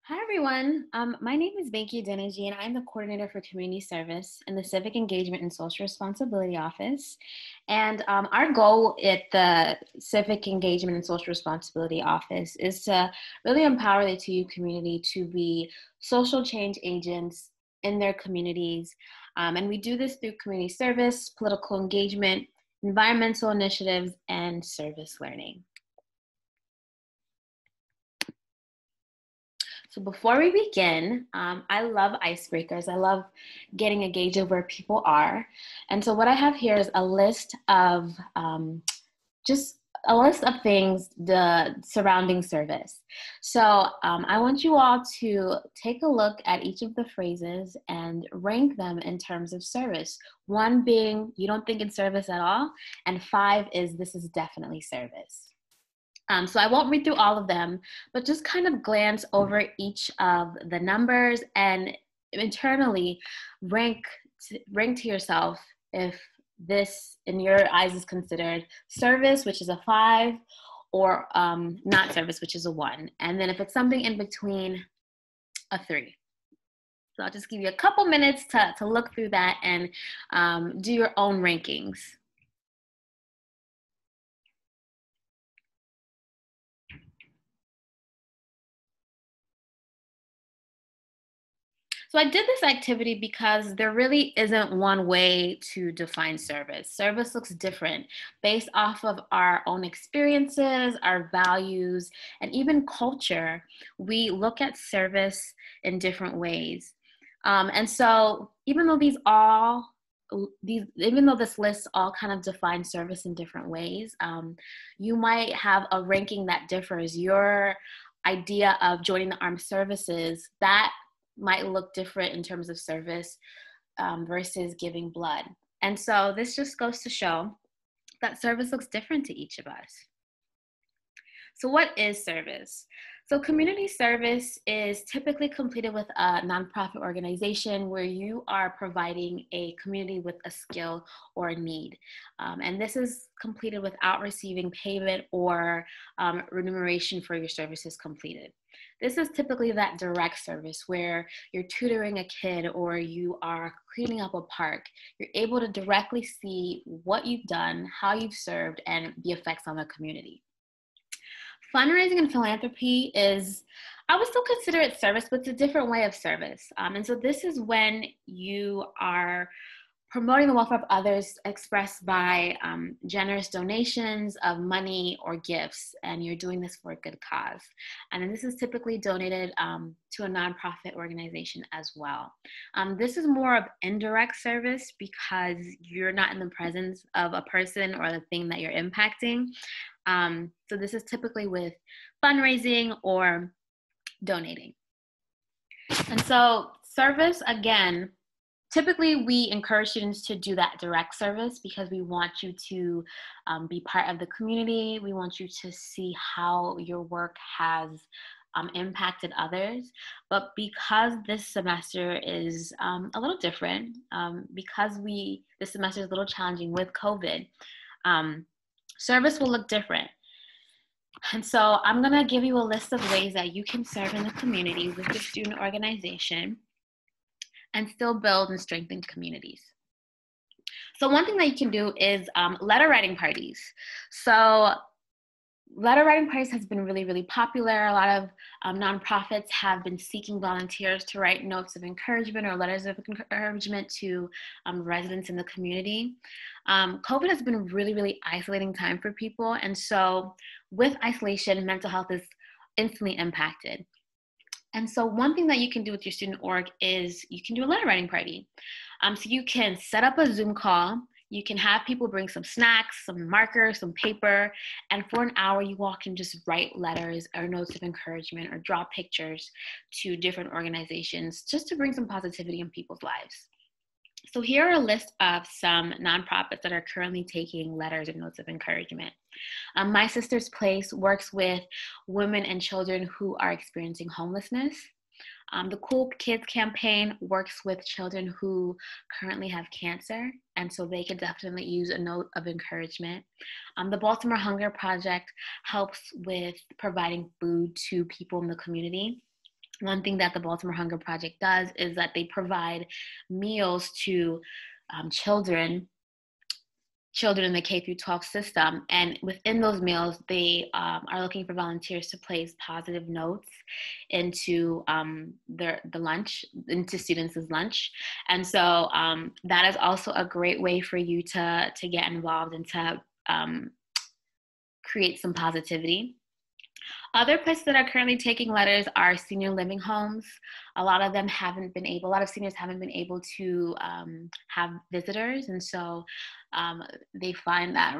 Hi, everyone. My name is Banky Dinergy, and I'm the coordinator for community service in the Civic Engagement and Social Responsibility Office. And our goal at the Civic Engagement and Social Responsibility Office is to really empower the 2U community to be social change agents in their communities. And we do this through community service, political engagement, environmental initiatives, and service learning. So before we begin, I love icebreakers. I love getting a gauge of where people are. And so what I have here is a list of just a list of things the surrounding service. So I want you all to take a look at each of the phrases and rank them in terms of service. 1 being you don't think it's service at all, and 5 is this is definitely service. So I won't read through all of them, but just kind of glance over each of the numbers and internally rank to yourself if this in your eyes is considered service, which is a 5, or not service, which is a 1. And then if it's something in between, a 3. So I'll just give you a couple minutes to look through that and do your own rankings. So I did this activity because there really isn't one way to define service. Service looks different based off of our own experiences, our values, and even culture. We look at service in different ways. And so even though even though this list all kind of defines service in different ways, you might have a ranking that differs. Your idea of joining the armed services, that might look different in terms of service versus giving blood. And so this just goes to show that service looks different to each of us. So what is service? So community service is typically completed with a nonprofit organization where you are providing a community with a skill or a need. And this is completed without receiving payment or remuneration for your services completed. This is typically that direct service where you're tutoring a kid or you are cleaning up a park. You're able to directly see what you've done, how you've served, and the effects on the community. Fundraising and philanthropy is, I would still consider it service, but it's a different way of service. And so this is when you are promoting the welfare of others expressed by generous donations of money or gifts, and you're doing this for a good cause. And then this is typically donated to a nonprofit organization as well. This is more of indirect service because you're not in the presence of a person or the thing that you're impacting. So this is typically with fundraising or donating. And so service, again, typically we encourage students to do that direct service because we want you to be part of the community. We want you to see how your work has impacted others. But because this semester is a little different, because this semester is a little challenging with COVID, service will look different. And so I'm going to give you a list of ways that you can serve in the community with your student organization and still build and strengthen communities. So one thing that you can do is letter writing parties. So letter writing parties has been really, really popular. A lot of nonprofits have been seeking volunteers to write notes of encouragement or letters of encouragement to residents in the community. COVID has been a really, really isolating time for people. And so with isolation, mental health is instantly impacted. And so one thing that you can do with your student org is you can do a letter writing party. So you can set up a Zoom call. You can have people bring some snacks, some markers, some paper, and for an hour you all can just write letters or notes of encouragement or draw pictures to different organizations just to bring some positivity in people's lives. So here are a list of some nonprofits that are currently taking letters and notes of encouragement. My Sister's Place works with women and children who are experiencing homelessness. The Cool Kids campaign works with children who currently have cancer, and so they could definitely use a note of encouragement. The Baltimore Hunger Project helps with providing food to people in the community. one thing that the Baltimore Hunger Project does is that they provide meals to children in the K through 12 system. And within those meals, they are looking for volunteers to place positive notes into the lunch, into students' lunch. And so that is also a great way for you to get involved and to create some positivity. Other places that are currently taking letters are senior living homes. A lot of seniors haven't been able to have visitors. And so they find that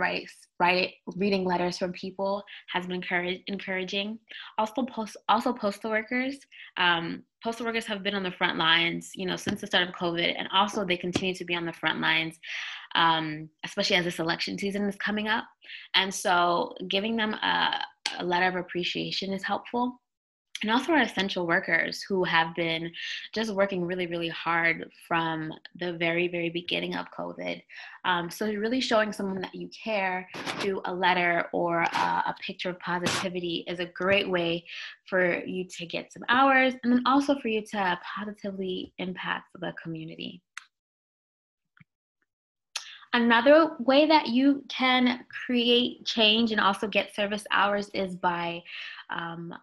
reading letters from people has been encouraging. Also postal workers. Postal workers have been on the front lines, since the start of COVID, and also they continue to be on the front lines, especially as this election season is coming up. And so giving them a letter of appreciation is helpful. And also our essential workers who have been just working really, really hard from the very, very beginning of COVID. So really showing someone that you care through a letter or a picture of positivity is a great way for you to get some hours, and then also for you to positively impact the community. Another way that you can create change and also get service hours is by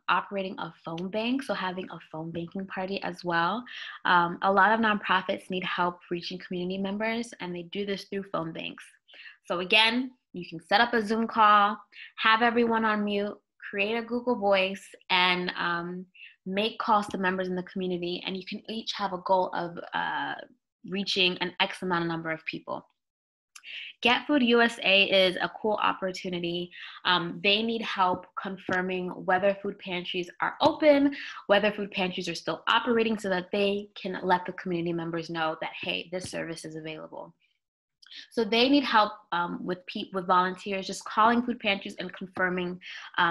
operating a phone bank, so having a phone banking party as well. A lot of nonprofits need help reaching community members, and they do this through phone banks. So again, you can set up a Zoom call, have everyone on mute, create a Google Voice, and make calls to members in the community, and you can each have a goal of reaching an X amount of number of people. Get Food USA is a cool opportunity. They need help confirming whether food pantries are open, whether food pantries are still operating, so that they can let the community members know that, hey, this service is available. So they need help with volunteers just calling food pantries and confirming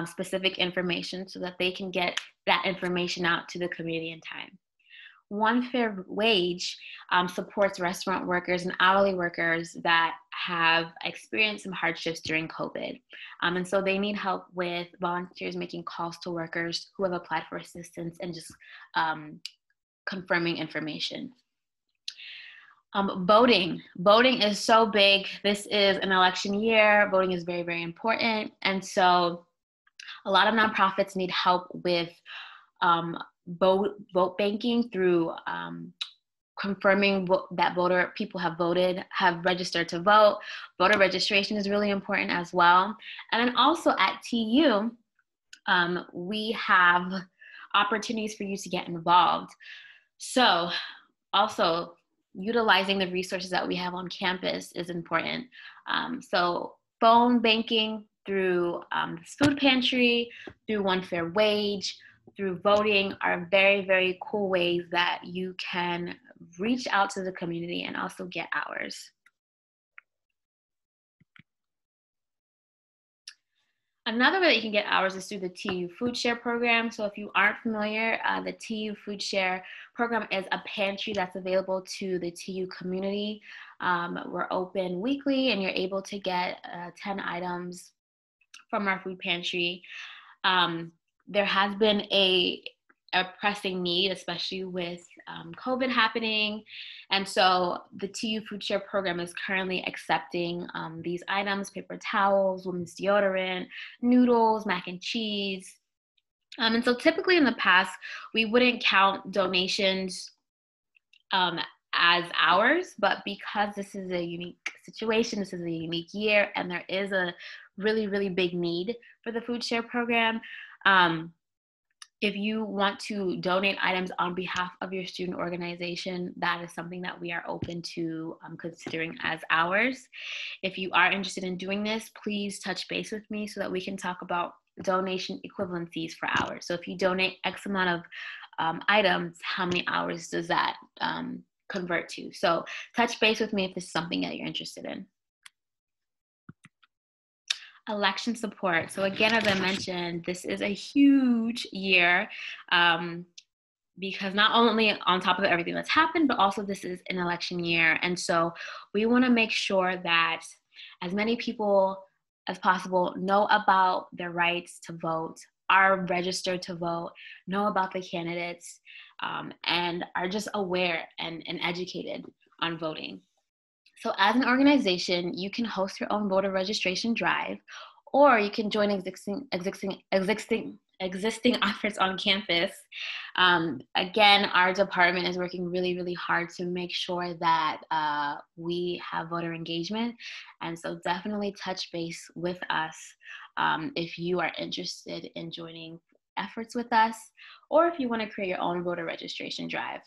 specific information so that they can get that information out to the community in time. One Fair Wage supports restaurant workers and hourly workers that have experienced some hardships during COVID. And so they need help with volunteers making calls to workers who have applied for assistance and just confirming information. Voting is so big. This is an election year. Voting is very, very important. And so a lot of nonprofits need help with vote banking through confirming that people have registered to vote. Voter registration is really important as well. And then also at TU, we have opportunities for you to get involved. So also utilizing the resources that we have on campus is important. So phone banking through food pantry, through One Fair Wage, through voting are very, very cool ways that you can reach out to the community and also get hours. Another way that you can get hours is through the TU Food Share program. So if you aren't familiar, the TU Food Share program is a pantry that's available to the TU community. We're open weekly, and you're able to get 10 items from our food pantry. There has been a pressing need, especially with COVID happening. And so the TU Food Share program is currently accepting these items: paper towels, women's deodorant, noodles, mac and cheese. And so typically in the past, we wouldn't count donations as hours, but because this is a unique situation, this is a unique year, and there is a really, really big need for the Food Share program, if you want to donate items on behalf of your student organization, that is something that we are open to considering as hours. If you are interested in doing this, please touch base with me so that we can talk about donation equivalencies for hours. So if you donate X amount of items, how many hours does that convert to? So touch base with me if this is something that you're interested in. Election support. So again, as I mentioned, this is a huge year because not only on top of everything that's happened, but also this is an election year. And so we want to make sure that as many people as possible know about their rights to vote, are registered to vote, know about the candidates, and are just aware and educated on voting. So as an organization, you can host your own voter registration drive, or you can join existing efforts on campus. Again, our department is working really, really hard to make sure that we have voter engagement. And so definitely touch base with us if you are interested in joining efforts with us, or if you want to create your own voter registration drive.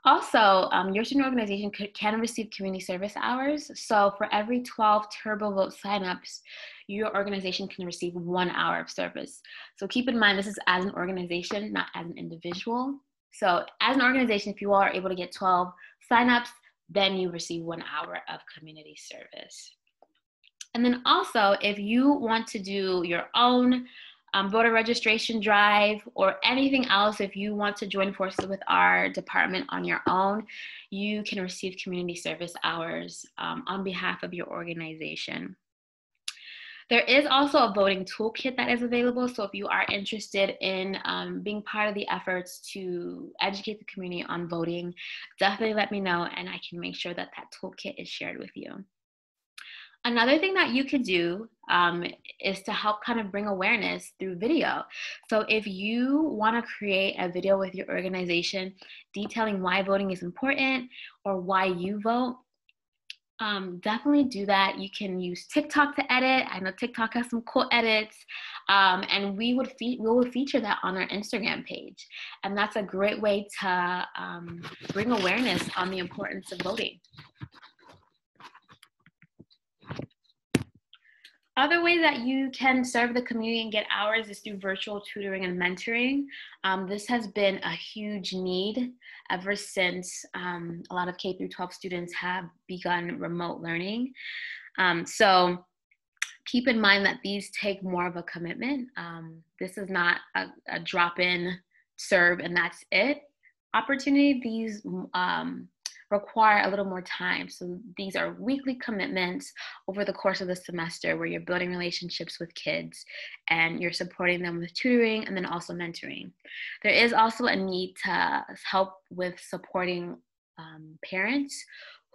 Also, your student organization can receive community service hours. So for every 12 TurboVote signups, your organization can receive 1 hour of service. So keep in mind, this is as an organization, not as an individual. So as an organization, if you all are able to get 12 signups, then you receive 1 hour of community service. And then also, if you want to do your own voter registration drive or anything else, if you want to join forces with our department on your own, you can receive community service hours on behalf of your organization. There is also a voting toolkit that is available. So if you are interested in being part of the efforts to educate the community on voting, definitely let me know and I can make sure that that toolkit is shared with you. Another thing that you could do is to help kind of bring awareness through video. So if you want to create a video with your organization detailing why voting is important or why you vote, definitely do that. You can use TikTok to edit. I know TikTok has some cool edits, and we will feature that on our Instagram page. And that's a great way to bring awareness on the importance of voting. Other ways that you can serve the community and get hours is through virtual tutoring and mentoring. This has been a huge need ever since a lot of K through 12 students have begun remote learning. So keep in mind that these take more of a commitment. This is not a drop-in serve and that's it opportunity. These require a little more time. So these are weekly commitments over the course of the semester where you're building relationships with kids and you're supporting them with tutoring and then also mentoring. There is also a need to help with supporting parents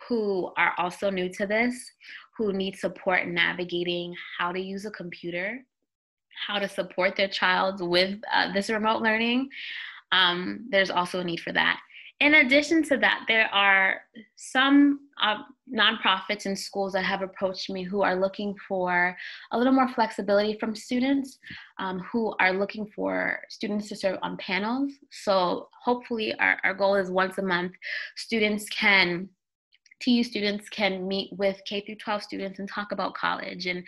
who are also new to this, who need support navigating how to use a computer, how to support their child with this remote learning. There's also a need for that. In addition to that, there are some nonprofits and schools that have approached me who are looking for a little more flexibility from students, who are looking for students to serve on panels. So hopefully our goal is once a month, TU students can meet with K through 12 students and talk about college and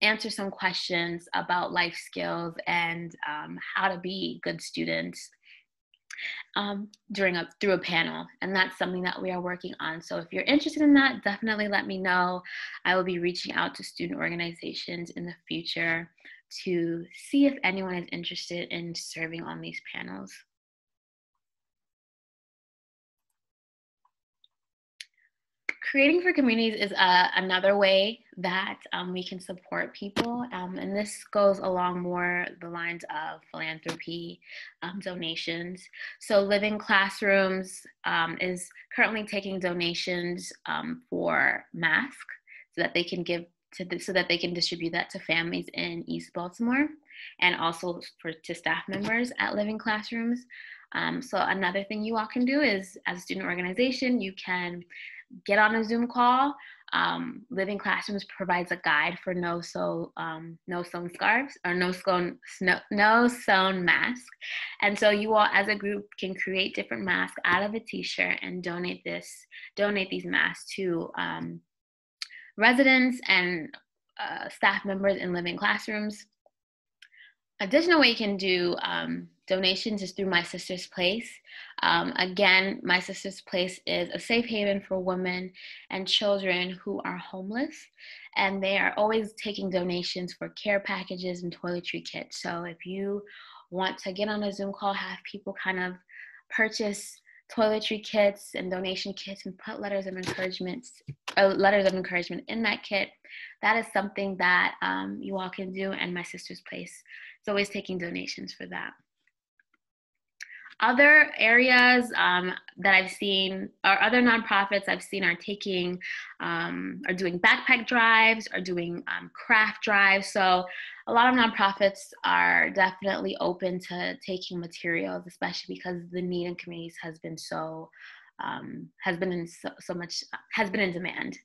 answer some questions about life skills and how to be good students through a panel. And that's something that we are working on. So if you're interested in that, definitely let me know. I will be reaching out to student organizations in the future to see if anyone is interested in serving on these panels. Creating for communities is another way that we can support people, and this goes along more the lines of philanthropy, donations. So Living Classrooms is currently taking donations for masks so that they can distribute that to families in East Baltimore and also to staff members at Living Classrooms. So another thing you all can do is, as a student organization, you can get on a Zoom call. Living Classrooms provides a guide for no sewn scarves or no sewn mask. And so you all as a group can create different masks out of a t-shirt and donate these masks to residents and staff members in Living Classrooms. Additional way you can do donations is through My Sister's Place. Again, My Sister's Place is a safe haven for women and children who are homeless, and they are always taking donations for care packages and toiletry kits. So if you want to get on a Zoom call, have people kind of purchase toiletry kits and donation kits and put letters of encouragement in that kit. That is something that you all can do, and my sister's place is always taking donations for that. Other areas that I've seen, or other nonprofits I've seen are taking, are doing backpack drives, or doing craft drives. So a lot of nonprofits are definitely open to taking materials, especially because the need in communities has been in demand.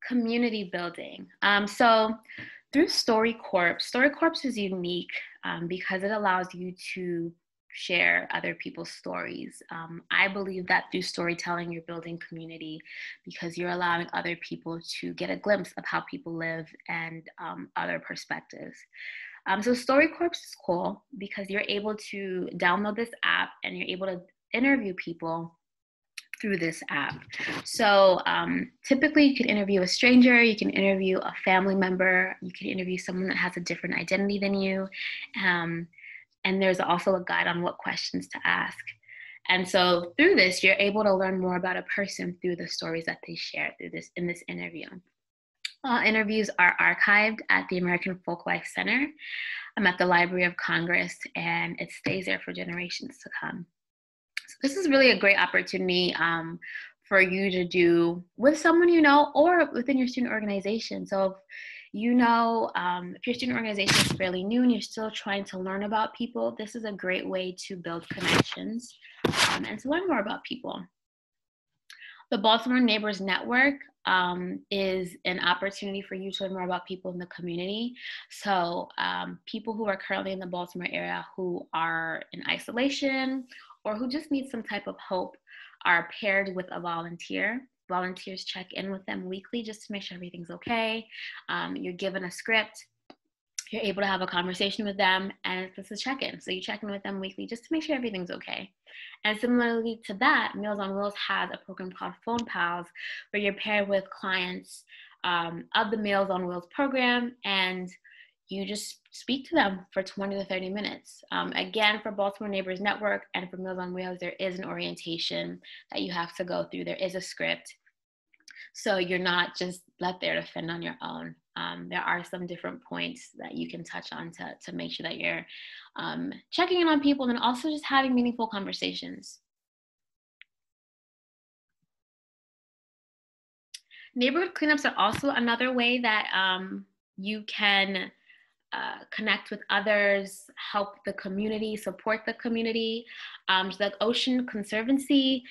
Community building. So through StoryCorps is unique because it allows you to share other people's stories. I believe that through storytelling, you're building community because you're allowing other people to get a glimpse of how people live and other perspectives. So StoryCorps is cool because you're able to download this app and you're able to interview people through this app. So typically you can interview a stranger, you can interview a family member, you can interview someone that has a different identity than you. And there's also a guide on what questions to ask. And so through this, you're able to learn more about a person through the stories that they share in this interview. All interviews are archived at the American Folklife Center. I'm at the Library of Congress, and it stays there for generations to come. So this is really a great opportunity for you to do with someone you know or within your student organization. So if you know, if your student organization is fairly new and you're still trying to learn about people, this is a great way to build connections and to learn more about people. The Baltimore Neighbors Network is an opportunity for you to learn more about people in the community. So people who are currently in the Baltimore area who are in isolation or who just need some type of hope are paired with a volunteer. Volunteers check in with them weekly just to make sure everything's okay. You're given a script. You're able to have a conversation with them, and it's a check-in. So you check in with them weekly just to make sure everything's okay. And similarly to that, Meals on Wheels has a program called Phone Pals, where you're paired with clients of the Meals on Wheels program, and you just speak to them for 20 to 30 minutes. Again, for Baltimore Neighbors Network and for Meals on Wheels, there is an orientation that you have to go through. There is a script. So you're not just left there to fend on your own. There are some different points that you can touch on to make sure that you're checking in on people and also just having meaningful conversations. Neighborhood cleanups are also another way that you can connect with others, help the community, support the community. Like Ocean Conservancy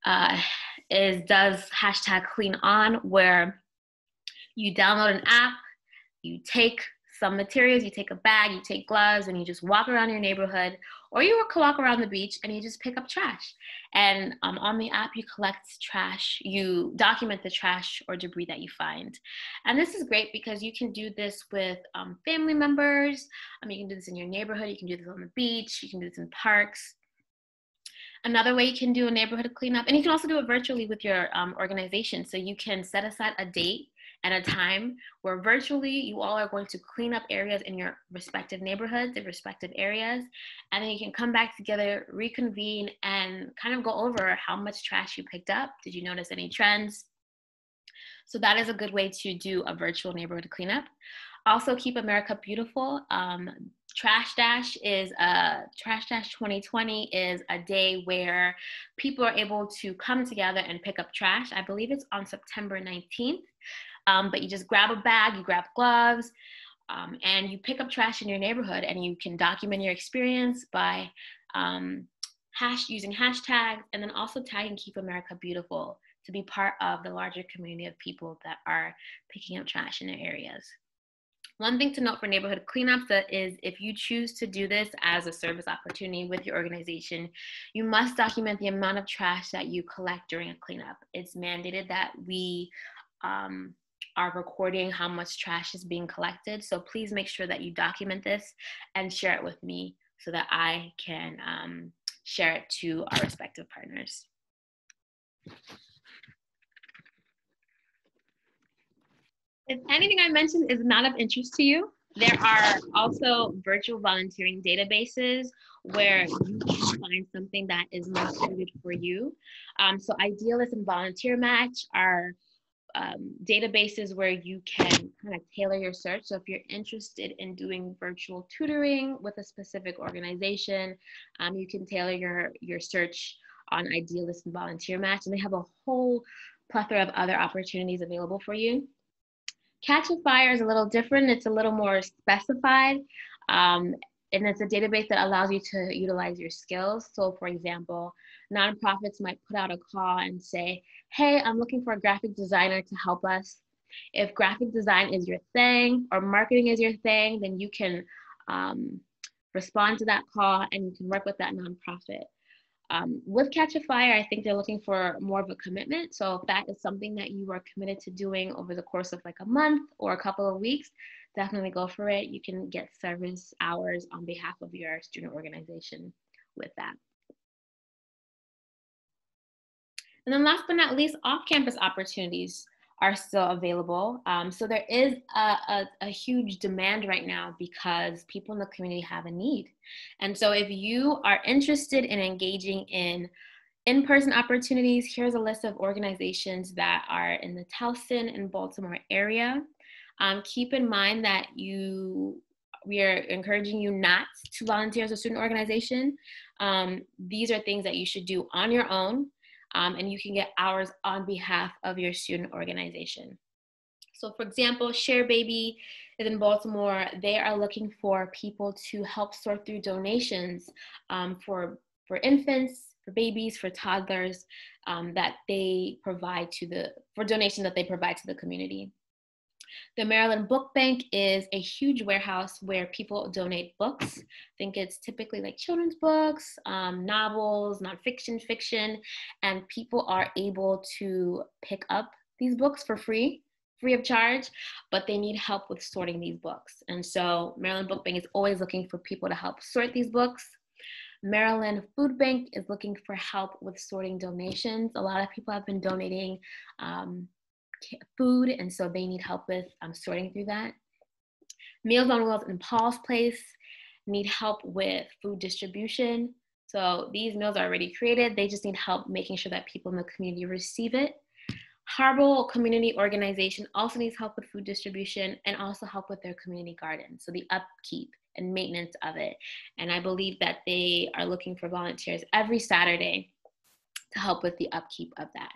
does #CleanOn, where you download an app, you take some materials, you take a bag, you take gloves, and you just walk around your neighborhood, or you can walk around the beach and you just pick up trash. And on the app, you collect trash, you document the trash or debris that you find. And this is great because you can do this with family members. You can do this in your neighborhood, you can do this on the beach, you can do this in parks. Another way you can do a neighborhood cleanup, and you can also do it virtually with your organization. So you can set aside a date and a time where virtually you all are going to clean up areas in your respective neighborhoods, the respective areas, and then you can come back together, reconvene, and kind of go over how much trash you picked up. Did you notice any trends? So that is a good way to do a virtual neighborhood cleanup. Also, Keep America Beautiful. Trash Dash 2020 is a day where people are able to come together and pick up trash. I believe it's on September 19th. But you just grab a bag, you grab gloves, and you pick up trash in your neighborhood, and you can document your experience by using hashtags, and then also tagging Keep America Beautiful to be part of the larger community of people that are picking up trash in their areas. One thing to note for neighborhood cleanups is if you choose to do this as a service opportunity with your organization, you must document the amount of trash that you collect during a cleanup. It's mandated that we are recording how much trash is being collected. So please make sure that you document this and share it with me so that I can share it to our respective partners. If anything I mentioned is not of interest to you, There are also virtual volunteering databases where you can find something that is most suited for you. So Idealist and Volunteer Match are databases where you can kind of tailor your search. So if you're interested in doing virtual tutoring with a specific organization, you can tailor your search on Idealist and Volunteer Match, and they have a whole plethora of other opportunities available for you. Catch a Fire is a little different. It's a little more specified. And it's a database that allows you to utilize your skills. So for example, nonprofits might put out a call and say, hey, I'm looking for a graphic designer to help us. If graphic design is your thing or marketing is your thing, then you can respond to that call and you can work with that nonprofit. With Catch a Fire, I think they're looking for more of a commitment. So if that is something that you are committed to doing over the course of like a month or a couple of weeks, definitely go for it. You can get service hours on behalf of your student organization with that. And then last but not least, off-campus opportunities are still available. So there is a huge demand right now because people in the community have a need. And so if you are interested in engaging in-person opportunities, here's a list of organizations that are in the Towson and Baltimore area. Keep in mind that we are encouraging you not to volunteer as a student organization. These are things that you should do on your own. And you can get hours on behalf of your student organization. So for example, Share Baby is in Baltimore. They are looking for people to help sort through donations for infants, for babies, for toddlers that they provide for donations that they provide to the community. The Maryland Book Bank is a huge warehouse where people donate books. I think it's typically like children's books, novels, nonfiction, fiction, and people are able to pick up these books for free of charge, but they need help with sorting these books. And so Maryland Book Bank is always looking for people to help sort these books. Maryland Food Bank is looking for help with sorting donations. A lot of people have been donating food, and so they need help with sorting through that. Meals on Wheels and Paul's Place need help with food distribution. So these meals are already created. They just need help making sure that people in the community receive it. Harbor Community Organization also needs help with food distribution and also help with their community garden. So the upkeep and maintenance of it. And I believe that they are looking for volunteers every Saturday to help with the upkeep of that.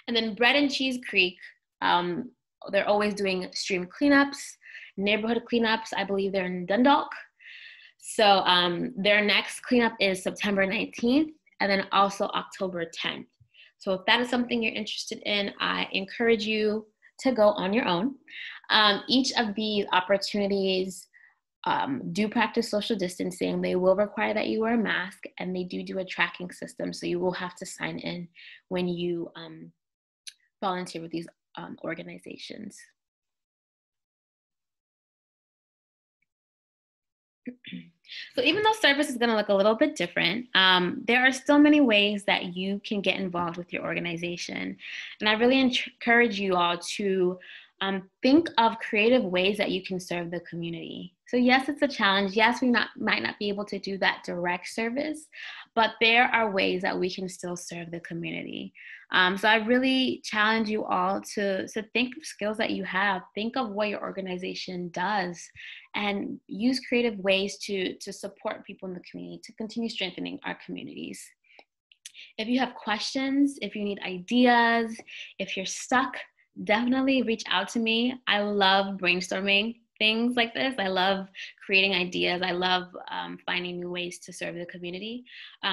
And then Bread and Cheese Creek, they're always doing stream cleanups, neighborhood cleanups. I believe they're in Dundalk. So their next cleanup is September 19th and then also October 10th. So if that is something you're interested in, I encourage you to go on your own. Each of these opportunities do practice social distancing. They will require that you wear a mask, and they do a tracking system. So you will have to sign in when you volunteer with these organizations. So even though service is going to look a little bit different, there are still many ways that you can get involved with your organization. And I really encourage you all to think of creative ways that you can serve the community. So yes, it's a challenge. Yes, we might not be able to do that direct service, but there are ways that we can still serve the community. So I really challenge you all to think of skills that you have, think of what your organization does, and use creative ways to support people in the community, to continue strengthening our communities. If you have questions, if you need ideas, if you're stuck, definitely reach out to me. I love brainstorming things like this. I love creating ideas. I love finding new ways to serve the community.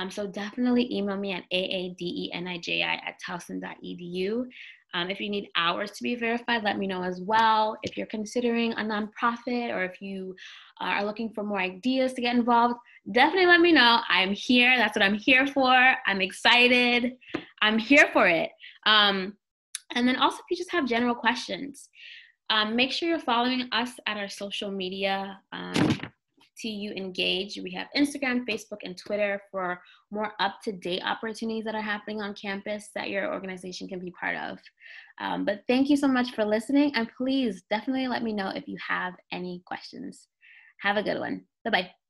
So definitely email me at aadeniji@towson.edu. If you need hours to be verified, let me know as well. If you're considering a nonprofit or if you are looking for more ideas to get involved, definitely let me know. I'm here. That's what I'm here for. I'm excited. I'm here for it. And then also, if you just have general questions, make sure you're following us at our social media TU Engage. We have Instagram, Facebook, and Twitter for more up-to-date opportunities that are happening on campus that your organization can be part of. But thank you so much for listening, and please definitely let me know if you have any questions. Have a good one. Bye-bye.